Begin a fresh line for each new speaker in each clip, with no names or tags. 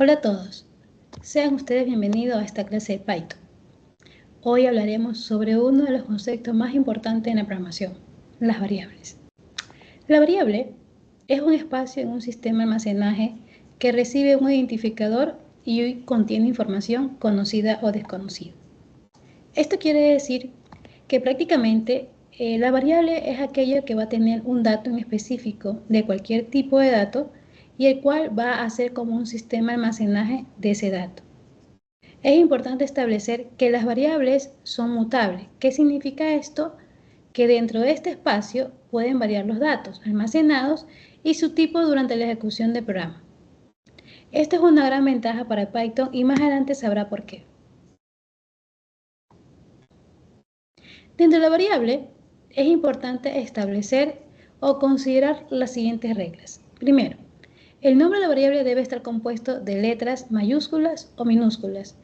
Hola a todos, sean ustedes bienvenidos a esta clase de Python. Hoy hablaremos sobre uno de los conceptos más importantes en la programación, las variables. La variable es un espacio en un sistema de almacenaje que recibe un identificador y contiene información conocida o desconocida. Esto quiere decir que prácticamente la variable es aquello que va a tener un dato en específico de cualquier tipo de dato y el cual va a ser como un sistema de almacenaje de ese dato. Es importante establecer que las variables son mutables. ¿Qué significa esto? Que dentro de este espacio pueden variar los datos almacenados y su tipo durante la ejecución del programa. Esta es una gran ventaja para Python y más adelante sabrá por qué. Dentro de la variable es importante establecer o considerar las siguientes reglas. Primero, el nombre de la variable debe estar compuesto de letras mayúsculas o minúsculas,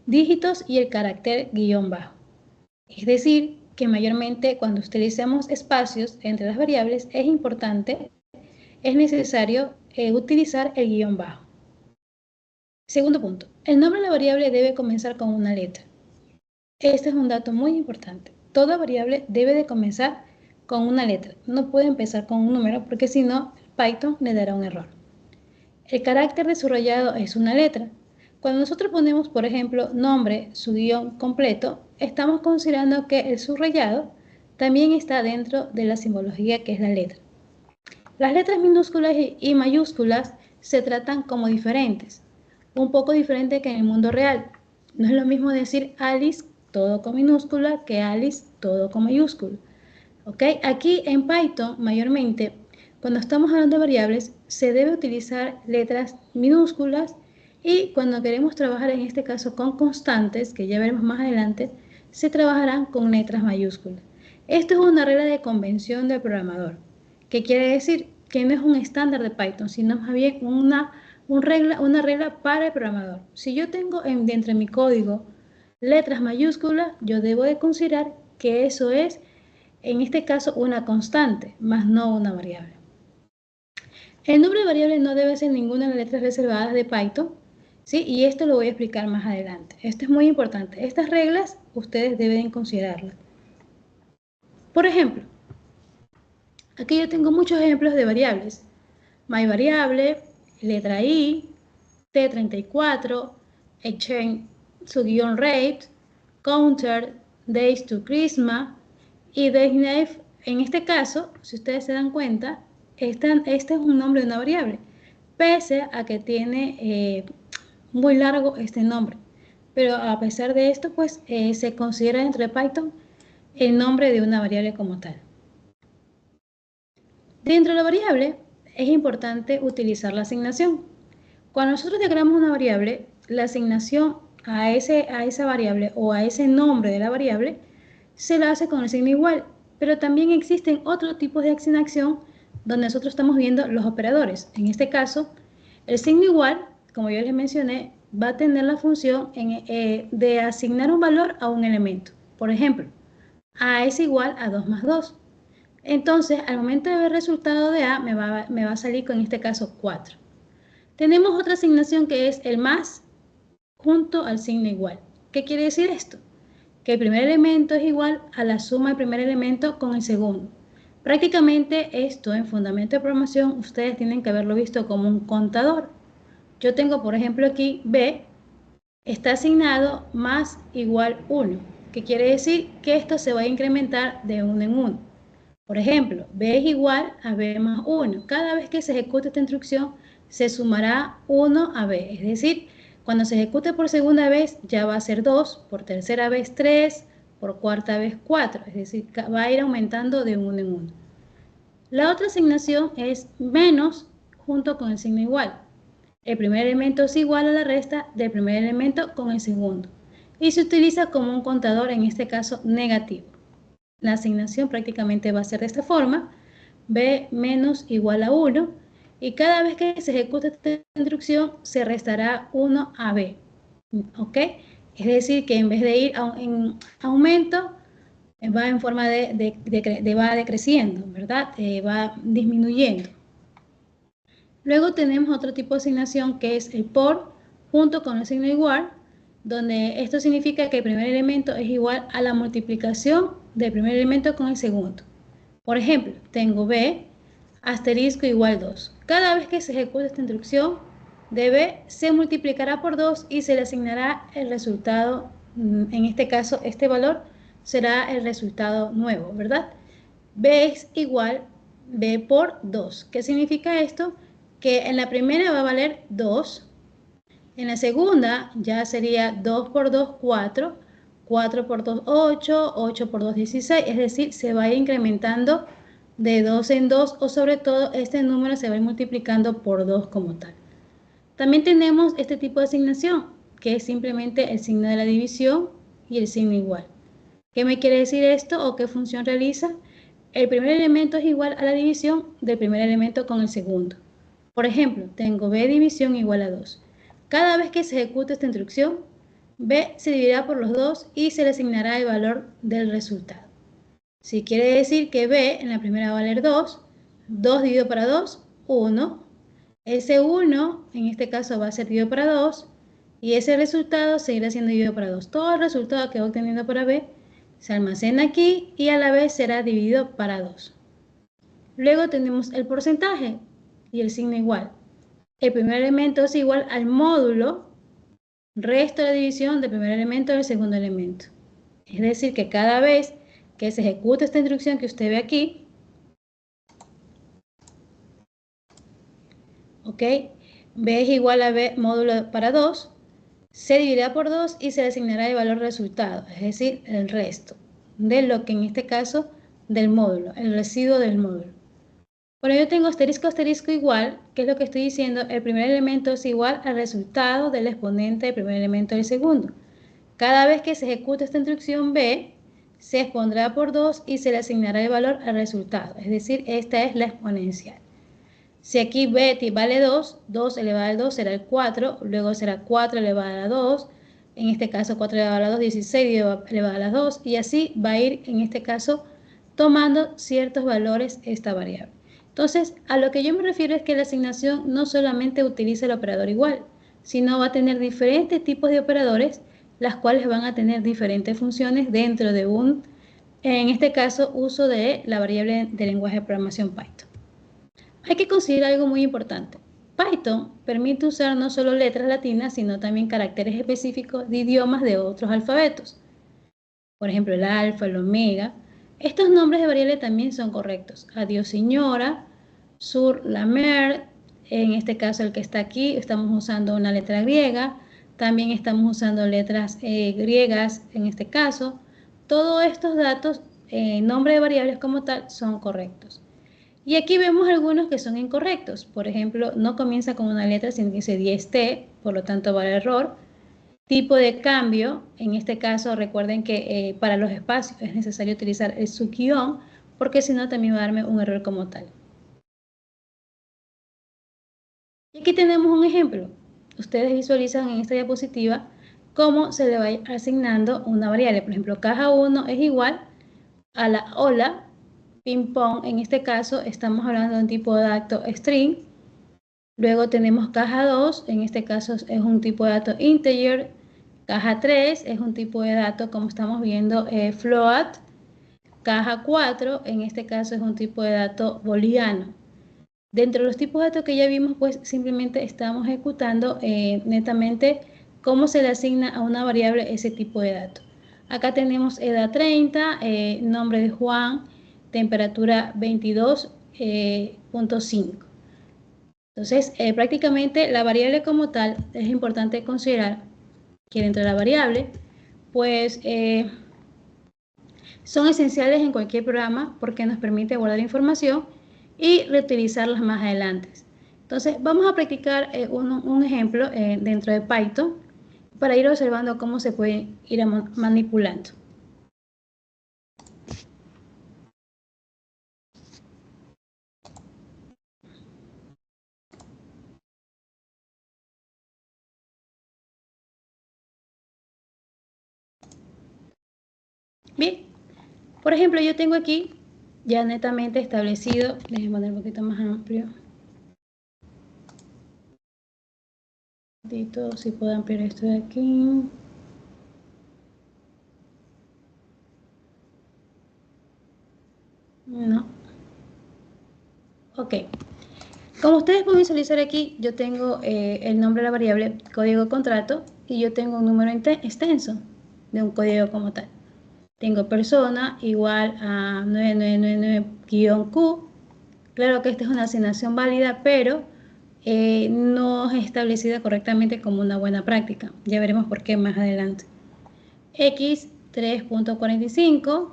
dígitos y el carácter guión bajo. Es decir, que mayormente cuando utilizamos espacios entre las variables es necesario utilizar el guión bajo. Segundo punto, el nombre de la variable debe comenzar con una letra. Este es un dato muy importante. Toda variable debe de comenzar con una letra. No puede empezar con un número porque si no, Python le dará un error. El carácter de subrayado es una letra. Cuando nosotros ponemos, por ejemplo, nombre, su guión completo, estamos considerando que el subrayado también está dentro de la simbología que es la letra. Las letras minúsculas y mayúsculas se tratan como diferentes, un poco diferente que en el mundo real. No es lo mismo decir Alice todo con minúscula que Alice todo con mayúscula. ¿Ok? Aquí en Python, mayormente, cuando estamos hablando de variables, se debe utilizar letras minúsculas y cuando queremos trabajar en este caso con constantes, que ya veremos más adelante, se trabajarán con letras mayúsculas. Esto es una regla de convención del programador, que quiere decir que no es un estándar de Python, sino más bien una regla para el programador. Si yo tengo dentro de mi código letras mayúsculas, yo debo de considerar que eso es, en este caso, una constante, más no una variable. El nombre de variable no debe ser ninguna de las letras reservadas de Python, ¿sí? Y esto lo voy a explicar más adelante. Esto es muy importante. Estas reglas ustedes deben considerarlas. Por ejemplo, aquí yo tengo muchos ejemplos de variables. MyVariable, letra I, T34, exchange su guión rate, counter, days to Christmas y daysName. En este caso, si ustedes se dan cuenta, este es un nombre de una variable, pese a que tiene muy largo este nombre. Pero a pesar de esto, pues se considera dentro de Python el nombre de una variable como tal. Dentro de la variable es importante utilizar la asignación. Cuando nosotros declaramos una variable, la asignación a esa variable o a ese nombre de la variable se la hace con el signo igual, pero también existen otros tipos de asignación donde nosotros estamos viendo los operadores. En este caso, el signo igual, como yo les mencioné, va a tener la función de asignar un valor a un elemento. Por ejemplo, A es igual a 2 más 2. Entonces, al momento de ver el resultado de A, me va a salir con, en este caso, 4. Tenemos otra asignación que es el más junto al signo igual. ¿Qué quiere decir esto? Que el primer elemento es igual a la suma del primer elemento con el segundo. Prácticamente esto en fundamento de programación ustedes tienen que haberlo visto como un contador. Yo tengo, por ejemplo, aquí B está asignado más igual 1, que quiere decir que esto se va a incrementar de 1 en 1. Por ejemplo, B es igual a B más 1. Cada vez que se ejecute esta instrucción, se sumará 1 a B. Es decir, cuando se ejecute por segunda vez, ya va a ser 2, por tercera vez 3, por cuarta vez 4. Es decir, va a ir aumentando de 1 en 1. La otra asignación es menos junto con el signo igual. El primer elemento es igual a la resta del primer elemento con el segundo. Y se utiliza como un contador, en este caso negativo. La asignación prácticamente va a ser de esta forma, B menos igual a 1, y cada vez que se ejecute esta instrucción se restará 1 a B, ¿ok? Es decir, que en vez de ir en aumento, va en forma va decreciendo, ¿verdad? Va disminuyendo. Luego tenemos otro tipo de asignación que es el por junto con el signo igual, donde esto significa que el primer elemento es igual a la multiplicación del primer elemento con el segundo. Por ejemplo, tengo b asterisco igual 2. Cada vez que se ejecute esta instrucción, de b se multiplicará por 2 y se le asignará el resultado, en este caso, este valor será el resultado nuevo, ¿verdad? b es igual b por 2. ¿Qué significa esto? Que en la primera va a valer 2, en la segunda ya sería 2 por 2, 4, 4 por 2, 8, 8 por 2, 16, es decir, se va a ir incrementando de 2 en 2 o sobre todo este número se va a ir multiplicando por 2 como tal. También tenemos este tipo de asignación, que es simplemente el signo de la división y el signo igual. ¿Qué me quiere decir esto o qué función realiza? El primer elemento es igual a la división del primer elemento con el segundo. Por ejemplo, tengo b división igual a 2. Cada vez que se ejecute esta instrucción, b se dividirá por los 2 y se le asignará el valor del resultado. Si quiere decir que b en la primera va a valer 2, 2 dividido para 2, 1. Ese 1, en este caso, va a ser dividido para 2 y ese resultado seguirá siendo dividido para 2. Todo el resultado que va obteniendo para b se almacena aquí y a la vez será dividido para 2. Luego tenemos el porcentaje y el signo igual. El primer elemento es igual al módulo resto de la división del primer elemento del segundo elemento. Es decir, que cada vez que se ejecute esta instrucción que usted ve aquí, ¿ok? B es igual a B módulo para 2, se dividirá por 2 y se le asignará el valor resultado, es decir, el resto de lo que en este caso del módulo, el residuo del módulo. Bueno, yo tengo asterisco, asterisco igual, que es lo que estoy diciendo, el primer elemento es igual al resultado del exponente del primer elemento del segundo. Cada vez que se ejecute esta instrucción b, se expondrá por 2 y se le asignará el valor al resultado, es decir, esta es la exponencial. Si aquí b vale 2, 2 elevado al 2 será el 4, luego será 4 elevado a la 2, en este caso 4 elevado a la 2, 16 elevado a la 2, y así va a ir, en este caso, tomando ciertos valores esta variable. Entonces, a lo que yo me refiero es que la asignación no solamente utiliza el operador igual, sino va a tener diferentes tipos de operadores, las cuales van a tener diferentes funciones dentro de un, en este caso, uso de la variable de lenguaje de programación Python. Hay que considerar algo muy importante. Python permite usar no solo letras latinas, sino también caracteres específicos de idiomas de otros alfabetos. Por ejemplo, el alfa, el omega. Estos nombres de variables también son correctos. Adiós señora, sur la mer, en este caso el que está aquí, estamos usando una letra griega. También estamos usando letras griegas en este caso. Todos estos datos, nombre de variables como tal, son correctos. Y aquí vemos algunos que son incorrectos. Por ejemplo, no comienza con una letra, sino que dice 10T, por lo tanto va el error. Tipo de cambio, en este caso recuerden que para los espacios es necesario utilizar el subguión, porque si no también va a darme un error como tal. Y aquí tenemos un ejemplo. Ustedes visualizan en esta diapositiva cómo se le va asignando una variable. Por ejemplo, caja 1 es igual a la hola, ping pong. En este caso estamos hablando de un tipo de dato string. Luego tenemos caja 2, en este caso es un tipo de dato integer. Caja 3 es un tipo de dato, como estamos viendo, float. Caja 4, en este caso es un tipo de dato booleano. Dentro de los tipos de datos que ya vimos, pues simplemente estamos ejecutando netamente cómo se le asigna a una variable ese tipo de dato. Acá tenemos edad 30, nombre de Juan, temperatura 22.5. Entonces, prácticamente la variable como tal es importante considerar que dentro de la variable, pues son esenciales en cualquier programa porque nos permite guardar información y reutilizarlas más adelante. Entonces, vamos a practicar un ejemplo dentro de Python para ir observando cómo se puede ir manipulando. Bien, por ejemplo, yo tengo aquí ya netamente establecido, déjenme poner un poquito más amplio. segundito, si puedo ampliar esto de aquí. No. Ok. Como ustedes pueden visualizar aquí, yo tengo el nombre de la variable código contrato y yo tengo un número extenso de un código como tal. Tengo persona igual a 9999-Q. Claro que esta es una asignación válida, pero no es establecida correctamente como una buena práctica. Ya veremos por qué más adelante. X 3.45,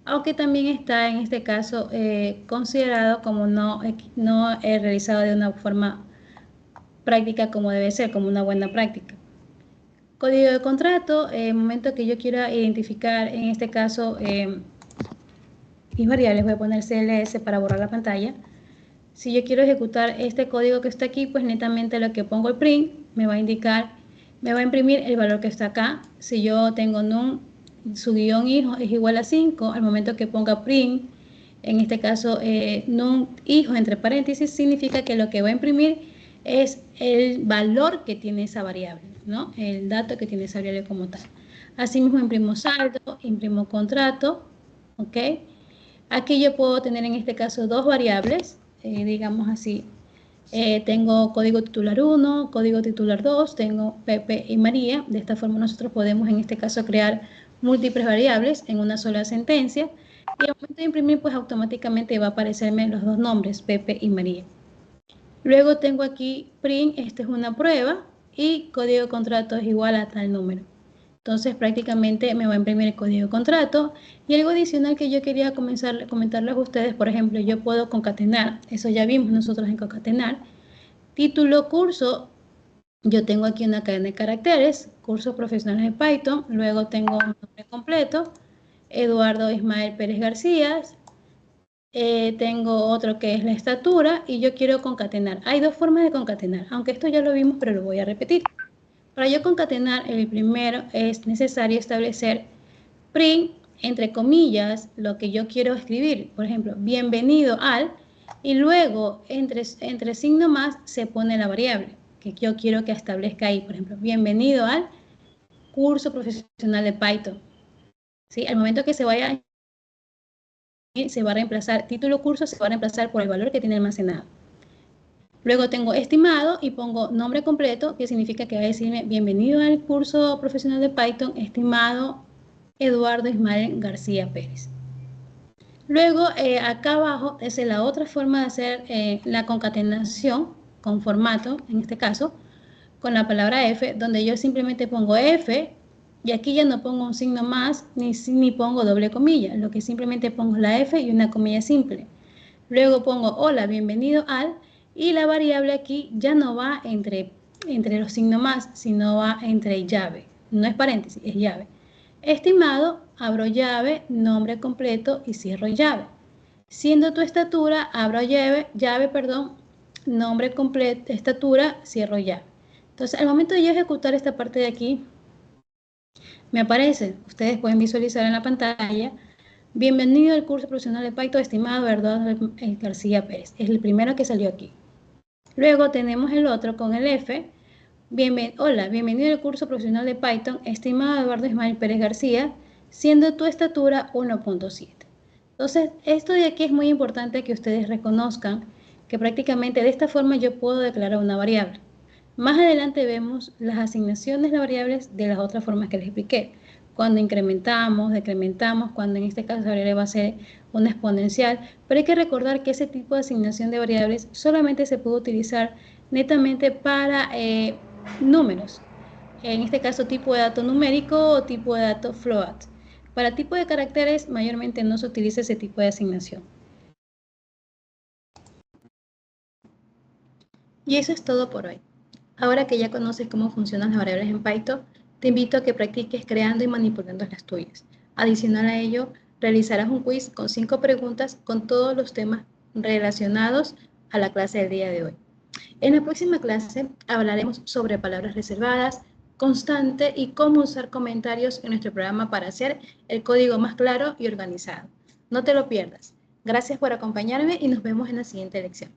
aunque también está en este caso considerado como no realizado de una forma práctica como debe ser, como una buena práctica. Código de contrato, en el momento que yo quiera identificar, en este caso, mis variables, voy a poner CLS para borrar la pantalla. Si yo quiero ejecutar este código que está aquí, pues netamente lo que pongo el print me va a indicar, me va a imprimir el valor que está acá. Si yo tengo num, su guión hijo es igual a 5, al momento que ponga print, en este caso num hijo entre paréntesis, significa que lo que va a imprimir es el valor que tiene esa variable, ¿no? El dato que tiene esa variable como tal. Asimismo imprimo saldo, imprimo contrato, ¿ok? Aquí yo puedo tener en este caso dos variables, digamos así. Tengo código titular 1, código titular 2, tengo Pepe y María. De esta forma nosotros podemos en este caso crear múltiples variables en una sola sentencia. Y al momento de imprimir, pues automáticamente va a aparecerme los dos nombres, Pepe y María. Luego tengo aquí print, esta es una prueba, y código de contrato es igual a tal número. Entonces prácticamente me va a imprimir el código de contrato. Y algo adicional que yo quería comentarles a ustedes, por ejemplo, yo puedo concatenar, eso ya vimos nosotros en concatenar, título, curso, yo tengo aquí una cadena de caracteres, cursos profesionales de Python, luego tengo un nombre completo, Eduardo Ismael Pérez García, tengo otro que es la estatura y yo quiero concatenar. Hay dos formas de concatenar, aunque esto ya lo vimos, pero lo voy a repetir. Para yo concatenar, el primero es necesario establecer print, entre comillas, lo que yo quiero escribir. Por ejemplo, bienvenido al, y luego entre signo más se pone la variable que yo quiero que establezca ahí. Por ejemplo, bienvenido al curso profesional de Python. ¿Sí? Al momento que se vaya, se va a reemplazar, título curso se va a reemplazar por el valor que tiene almacenado. Luego tengo estimado y pongo nombre completo, que significa que va a decirme bienvenido al curso profesional de Python, estimado Eduardo Ismael García Pérez. Luego, acá abajo es la otra forma de hacer la concatenación con formato, en este caso, con la palabra F, donde yo simplemente pongo F y aquí ya no pongo un signo más ni pongo doble comilla, lo que simplemente pongo la F y una comilla simple. Luego pongo hola, bienvenido al, y la variable aquí ya no va entre los signos más, sino va entre llave. No es paréntesis, es llave. Estimado, abro llave, nombre completo y cierro llave. Siendo tu estatura, abro llave, nombre completo, estatura, cierro llave. Entonces, al momento de yo ejecutar esta parte de aquí, me aparece, ustedes pueden visualizar en la pantalla, bienvenido al curso profesional de Python, estimado Eduardo García Pérez. Es el primero que salió aquí. Luego tenemos el otro con el F. Hola, bienvenido al curso profesional de Python, estimado Eduardo Ismael Pérez García, siendo tu estatura 1.7. Entonces, esto de aquí es muy importante que ustedes reconozcan que prácticamente de esta forma yo puedo declarar una variable. Más adelante vemos las asignaciones de variables de las otras formas que les expliqué. Cuando incrementamos, decrementamos, cuando en este caso la variable va a ser una exponencial. Pero hay que recordar que ese tipo de asignación de variables solamente se puede utilizar netamente para números. En este caso tipo de dato numérico o tipo de dato float. Para tipo de caracteres mayormente no se utiliza ese tipo de asignación. Y eso es todo por hoy. Ahora que ya conoces cómo funcionan las variables en Python, te invito a que practiques creando y manipulando las tuyas. Adicional a ello, realizarás un quiz con 5 preguntas con todos los temas relacionados a la clase del día de hoy. En la próxima clase hablaremos sobre palabras reservadas, constante y cómo usar comentarios en nuestro programa para hacer el código más claro y organizado. No te lo pierdas. Gracias por acompañarme y nos vemos en la siguiente lección.